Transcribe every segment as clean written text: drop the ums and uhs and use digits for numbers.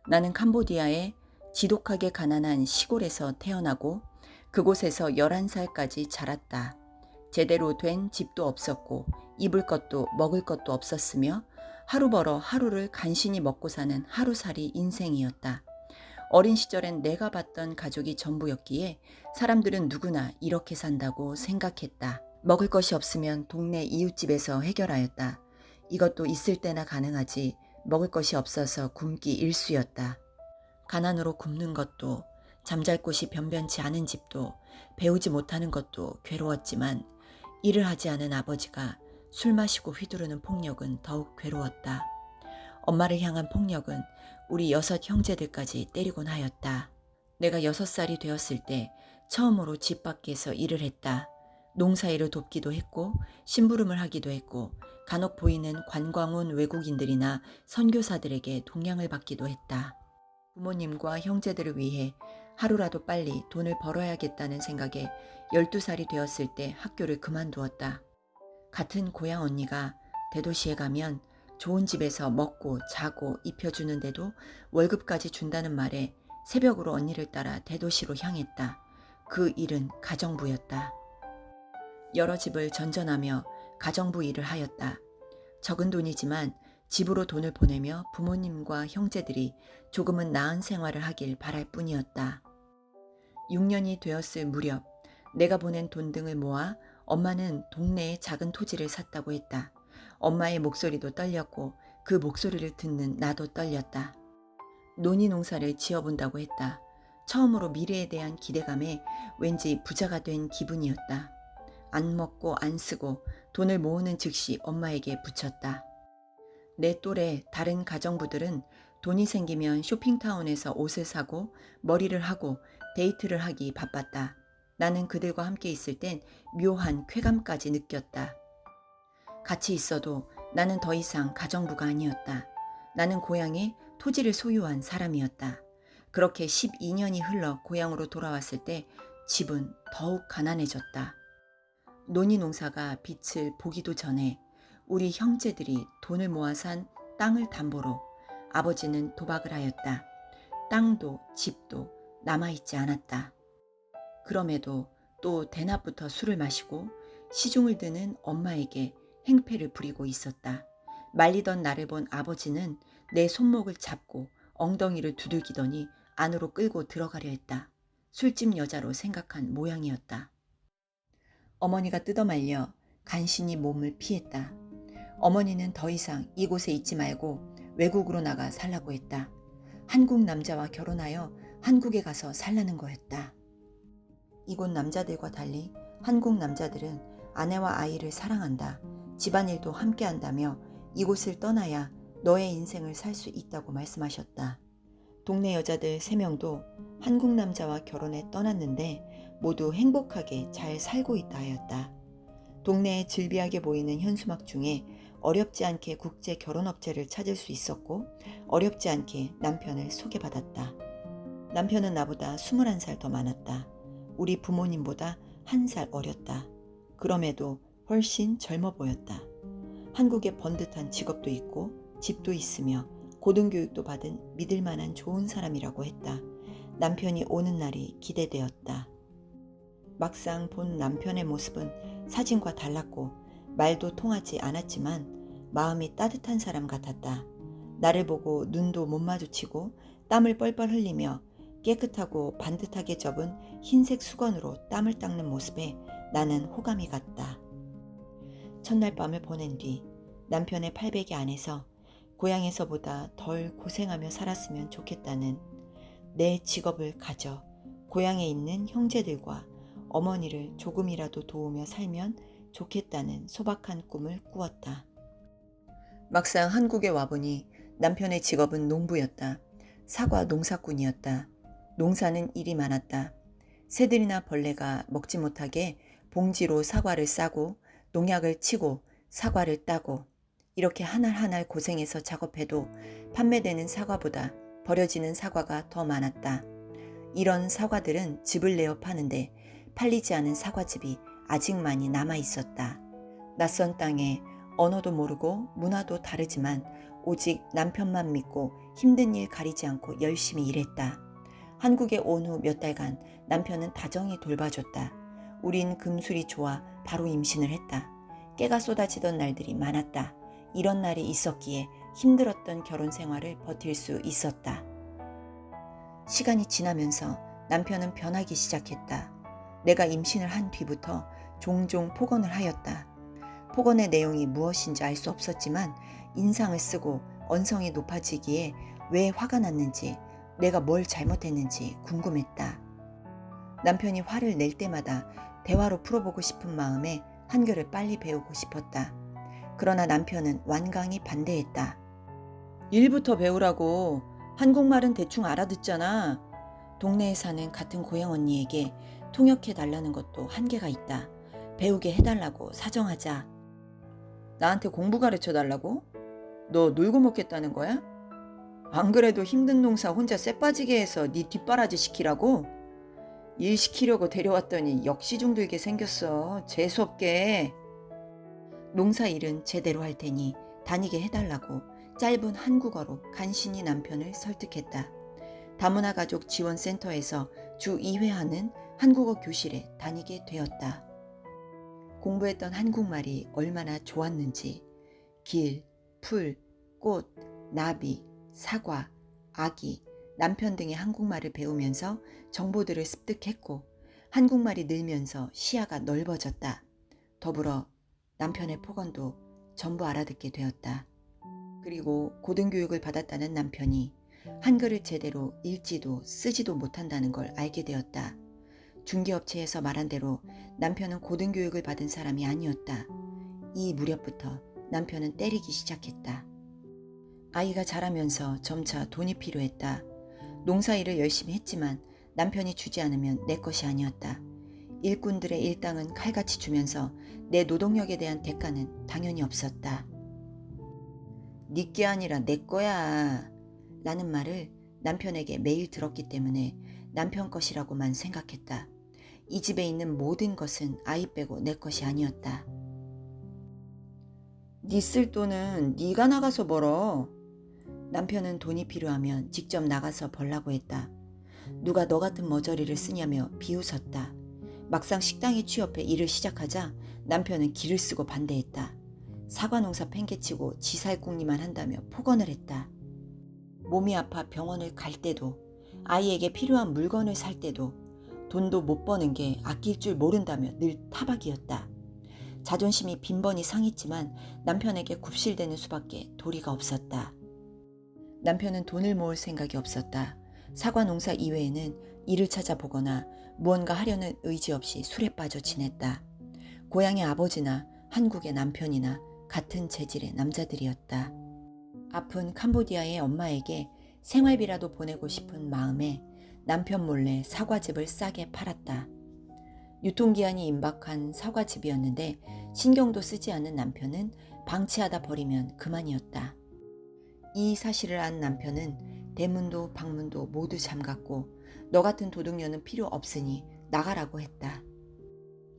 나는 캄보디아의 지독하게 가난한 시골에서 태어나고 그곳에서 11살까지 자랐다. 제대로 된 집도 없었고 입을 것도 먹을 것도 없었으며 하루 벌어 하루를 간신히 먹고 사는 하루살이 인생이었다. 어린 시절엔 내가 봤던 가족이 전부였기에 사람들은 누구나 이렇게 산다고 생각했다. 먹을 것이 없으면 동네 이웃집에서 해결하였다. 이것도 있을 때나 가능하지 먹을 것이 없어서 굶기 일쑤였다. 가난으로 굶는 것도 잠잘 곳이 변변치 않은 집도 배우지 못하는 것도 괴로웠지만 일을 하지 않은 아버지가 술 마시고 휘두르는 폭력은 더욱 괴로웠다. 엄마를 향한 폭력은 우리 6 형제들까지 때리곤 하였다. 내가 6살이 되었을 때 처음으로 집 밖에서 일을 했다. 농사일을 돕기도 했고 심부름을 하기도 했고 간혹 보이는 관광 온 외국인들이나 선교사들에게 동양을 받기도 했다. 부모님과 형제들을 위해 하루라도 빨리 돈을 벌어야겠다는 생각에 12살이 되었을 때 학교를 그만두었다. 같은 고향 언니가 대도시에 가면 좋은 집에서 먹고 자고 입혀주는데도 월급까지 준다는 말에 새벽으로 언니를 따라 대도시로 향했다. 그 일은 가정부였다. 여러 집을 전전하며 가정부 일을 하였다. 적은 돈이지만 집으로 돈을 보내며 부모님과 형제들이 조금은 나은 생활을 하길 바랄 뿐이었다. 6년이 되었을 무렵 내가 보낸 돈 등을 모아 엄마는 동네에 작은 토지를 샀다고 했다. 엄마의 목소리도 떨렸고 그 목소리를 듣는 나도 떨렸다. 논이 농사를 지어본다고 했다. 처음으로 미래에 대한 기대감에 왠지 부자가 된 기분이었다. 안 먹고 안 쓰고 돈을 모으는 즉시 엄마에게 붙였다. 내 또래 다른 가정부들은 돈이 생기면 쇼핑타운에서 옷을 사고 머리를 하고 데이트를 하기 바빴다. 나는 그들과 함께 있을 땐 묘한 쾌감까지 느꼈다. 같이 있어도 나는 더 이상 가정부가 아니었다. 나는 고향에 토지를 소유한 사람이었다. 그렇게 12년이 흘러 고향으로 돌아왔을 때 집은 더욱 가난해졌다. 논이 농사가 빛을 보기도 전에 우리 형제들이 돈을 모아 산 땅을 담보로 아버지는 도박을 하였다. 땅도 집도 남아있지 않았다. 그럼에도 또 대낮부터 술을 마시고 시중을 드는 엄마에게 행패를 부리고 있었다. 말리던 나를 본 아버지는 내 손목을 잡고 엉덩이를 두들기더니 안으로 끌고 들어가려 했다. 술집 여자로 생각한 모양이었다. 어머니가 뜯어말려 간신히 몸을 피했다. 어머니는 더 이상 이곳에 있지 말고 외국으로 나가 살라고 했다. 한국 남자와 결혼하여 한국에 가서 살라는 거였다. 이곳 남자들과 달리 한국 남자들은 아내와 아이를 사랑한다. 집안일도 함께 한다며 이곳을 떠나야 너의 인생을 살 수 있다고 말씀하셨다. 동네 여자들 3명도 한국 남자와 결혼해 떠났는데 모두 행복하게 잘 살고 있다 하였다. 동네에 즐비하게 보이는 현수막 중에 어렵지 않게 국제 결혼업체를 찾을 수 있었고 어렵지 않게 남편을 소개받았다. 남편은 나보다 21살 더 많았다. 우리 부모님보다 1살 어렸다. 그럼에도 훨씬 젊어 보였다. 한국에 번듯한 직업도 있고 집도 있으며 고등교육도 받은 믿을 만한 좋은 사람이라고 했다. 남편이 오는 날이 기대되었다. 막상 본 남편의 모습은 사진과 달랐고 말도 통하지 않았지만 마음이 따뜻한 사람 같았다. 나를 보고 눈도 못 마주치고 땀을 뻘뻘 흘리며 깨끗하고 반듯하게 접은 흰색 수건으로 땀을 닦는 모습에 나는 호감이 갔다. 첫날 밤을 보낸 뒤 남편의 팔베개 안에서 고향에서보다 덜 고생하며 살았으면 좋겠다는 내 직업을 가져 고향에 있는 형제들과 어머니를 조금이라도 도우며 살면 좋겠다는 소박한 꿈을 꾸었다. 막상 한국에 와보니 남편의 직업은 농부였다. 사과 농사꾼이었다. 농사는 일이 많았다. 새들이나 벌레가 먹지 못하게 봉지로 사과를 싸고 농약을 치고 사과를 따고 이렇게 한 알 한 알 고생해서 작업해도 판매되는 사과보다 버려지는 사과가 더 많았다. 이런 사과들은 즙을 내어 파는데 팔리지 않은 사과즙이 아직 많이 남아 있었다. 낯선 땅에 언어도 모르고 문화도 다르지만 오직 남편만 믿고 힘든 일 가리지 않고 열심히 일했다. 한국에 온 후 몇 달간 남편은 다정히 돌봐줬다. 우린 금술이 좋아 바로 임신을 했다. 깨가 쏟아지던 날들이 많았다. 이런 날이 있었기에 힘들었던 결혼 생활을 버틸 수 있었다. 시간이 지나면서 남편은 변하기 시작했다. 내가 임신을 한 뒤부터 종종 폭언을 하였다. 폭언의 내용이 무엇인지 알 수 없었지만 인상을 쓰고 언성이 높아지기에 왜 화가 났는지, 내가 뭘 잘못했는지 궁금했다. 남편이 화를 낼 때마다 대화로 풀어보고 싶은 마음에 한글을 빨리 배우고 싶었다. 그러나 남편은 완강히 반대했다. 일부터 배우라고. 한국말은 대충 알아듣잖아. 동네에 사는 같은 고향 언니에게 통역해 달라는 것도 한계가 있다. 배우게 해달라고 사정하자. 나한테 공부 가르쳐 달라고? 너 놀고 먹겠다는 거야? 안 그래도 힘든 농사 혼자 쎄 빠지게 해서 네 뒷바라지 시키라고? 일 시키려고 데려왔더니 역시중들게 생겼어. 재수없게. 농사 일은 제대로 할 테니 다니게 해달라고 짧은 한국어로 간신히 남편을 설득했다. 다문화 가족 지원센터에서 주 2회 하는 한국어 교실에 다니게 되었다. 공부했던 한국말이 얼마나 좋았는지 길, 풀, 꽃, 나비, 사과, 아기, 남편 등의 한국말을 배우면서 정보들을 습득했고 한국말이 늘면서 시야가 넓어졌다. 더불어 남편의 폭언도 전부 알아듣게 되었다. 그리고 고등교육을 받았다는 남편이 한글을 제대로 읽지도 쓰지도 못한다는 걸 알게 되었다. 중개업체에서 말한 대로 남편은 고등교육을 받은 사람이 아니었다. 이 무렵부터 남편은 때리기 시작했다. 아이가 자라면서 점차 돈이 필요했다. 농사일을 열심히 했지만 남편이 주지 않으면 내 것이 아니었다. 일꾼들의 일당은 칼같이 주면서 내 노동력에 대한 대가는 당연히 없었다. 네 게 아니라 내 거야 라는 말을 남편에게 매일 들었기 때문에 남편 것이라고만 생각했다. 이 집에 있는 모든 것은 아이 빼고 내 것이 아니었다. 네 쓸 돈은 네가 나가서 벌어. 남편은 돈이 필요하면 직접 나가서 벌라고 했다. 누가 너 같은 머저리를 쓰냐며 비웃었다. 막상 식당에 취업해 일을 시작하자 남편은 기를 쓰고 반대했다. 사과농사 팽개치고 지살궁리만 한다며 폭언을 했다. 몸이 아파 병원을 갈 때도, 아이에게 필요한 물건을 살 때도 돈도 못 버는 게 아낄 줄 모른다며 늘 타박이었다. 자존심이 빈번히 상했지만 남편에게 굽실대는 수밖에 도리가 없었다. 남편은 돈을 모을 생각이 없었다. 사과 농사 이외에는 일을 찾아보거나 무언가 하려는 의지 없이 술에 빠져 지냈다. 고향의 아버지나 한국의 남편이나 같은 재질의 남자들이었다. 아픈 캄보디아의 엄마에게 생활비라도 보내고 싶은 마음에 남편 몰래 사과즙을 싸게 팔았다. 유통기한이 임박한 사과즙이었는데 신경도 쓰지 않는 남편은 방치하다 버리면 그만이었다. 이 사실을 안 남편은 대문도 방문도 모두 잠갔고 너 같은 도둑년은 필요 없으니 나가라고 했다.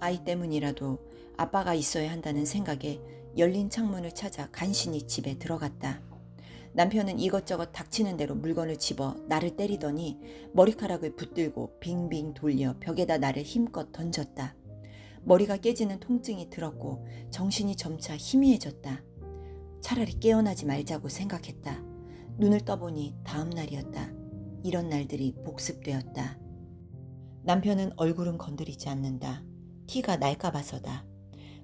아이 때문이라도 아빠가 있어야 한다는 생각에 열린 창문을 찾아 간신히 집에 들어갔다. 남편은 이것저것 닥치는 대로 물건을 집어 나를 때리더니 머리카락을 붙들고 빙빙 돌려 벽에다 나를 힘껏 던졌다. 머리가 깨지는 통증이 들었고 정신이 점차 희미해졌다. 차라리 깨어나지 말자고 생각했다. 눈을 떠보니 다음 날이었다. 이런 날들이 복습되었다. 남편은 얼굴은 건드리지 않는다. 티가 날까 봐서다.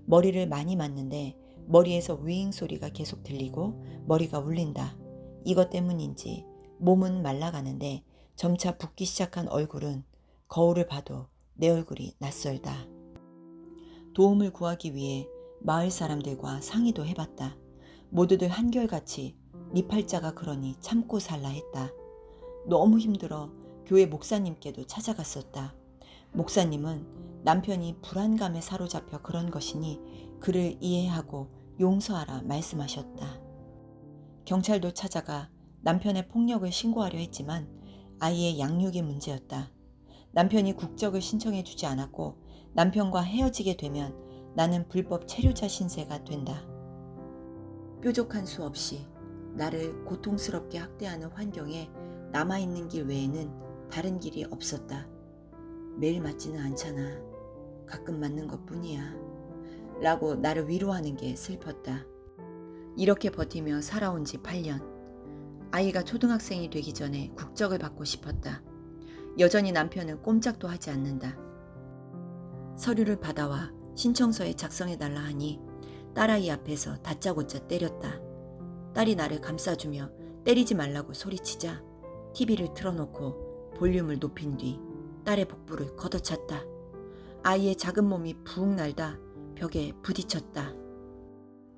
머리를 많이 맞는데 머리에서 윙 소리가 계속 들리고 머리가 울린다. 이것 때문인지 몸은 말라가는데 점차 붓기 시작한 얼굴은 거울을 봐도 내 얼굴이 낯설다. 도움을 구하기 위해 마을 사람들과 상의도 해봤다. 모두들 한결같이 네 팔자가 그러니 참고 살라 했다. 너무 힘들어 교회 목사님께도 찾아갔었다. 목사님은 남편이 불안감에 사로잡혀 그런 것이니 그를 이해하고 용서하라 말씀하셨다. 경찰도 찾아가 남편의 폭력을 신고하려 했지만 아이의 양육이 문제였다. 남편이 국적을 신청해 주지 않았고 남편과 헤어지게 되면 나는 불법 체류자 신세가 된다. 뾰족한 수 없이 나를 고통스럽게 학대하는 환경에 남아있는 길 외에는 다른 길이 없었다. 매일 맞지는 않잖아. 가끔 맞는 것뿐이야. 라고 나를 위로하는 게 슬펐다. 이렇게 버티며 살아온 지 8년. 아이가 초등학생이 되기 전에 국적을 받고 싶었다. 여전히 남편은 꼼짝도 하지 않는다. 서류를 받아와 신청서에 작성해달라 하니 딸아이 앞에서 다짜고짜 때렸다. 딸이 나를 감싸주며 때리지 말라고 소리치자 TV를 틀어놓고 볼륨을 높인 뒤 딸의 복부를 걷어찼다. 아이의 작은 몸이 붕 날다 벽에 부딪혔다.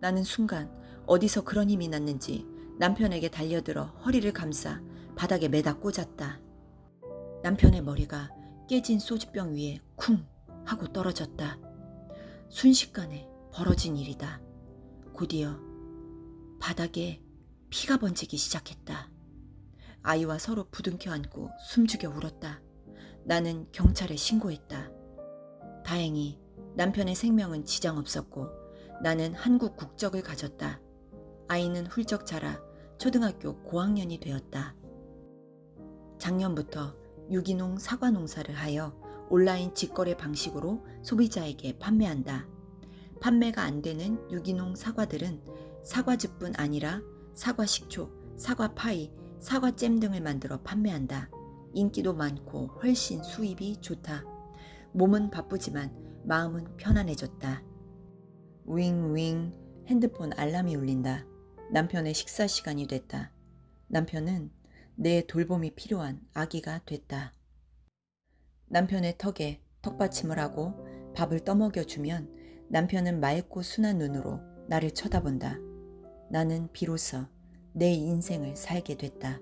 나는 순간 어디서 그런 힘이 났는지 남편에게 달려들어 허리를 감싸 바닥에 매다 꽂았다. 남편의 머리가 깨진 소주병 위에 쿵 하고 떨어졌다. 순식간에 벌어진 일이다. 곧이어 바닥에 피가 번지기 시작했다. 아이와 서로 부둥켜 안고 숨죽여 울었다. 나는 경찰에 신고했다. 다행히 남편의 생명은 지장 없었고 나는 한국 국적을 가졌다. 아이는 훌쩍 자라 초등학교 고학년이 되었다. 작년부터 유기농 사과 농사를 하여 온라인 직거래 방식으로 소비자에게 판매한다. 판매가 안 되는 유기농 사과들은 사과즙뿐 아니라 사과 식초, 사과 파이, 사과잼 등을 만들어 판매한다. 인기도 많고 훨씬 수입이 좋다. 몸은 바쁘지만 마음은 편안해졌다. 윙윙 핸드폰 알람이 울린다. 남편의 식사 시간이 됐다. 남편은 내 돌봄이 필요한 아기가 됐다. 남편의 턱에 턱받침을 하고 밥을 떠먹여주면 남편은 맑고 순한 눈으로 나를 쳐다본다. 나는 비로소 내 인생을 살게 됐다.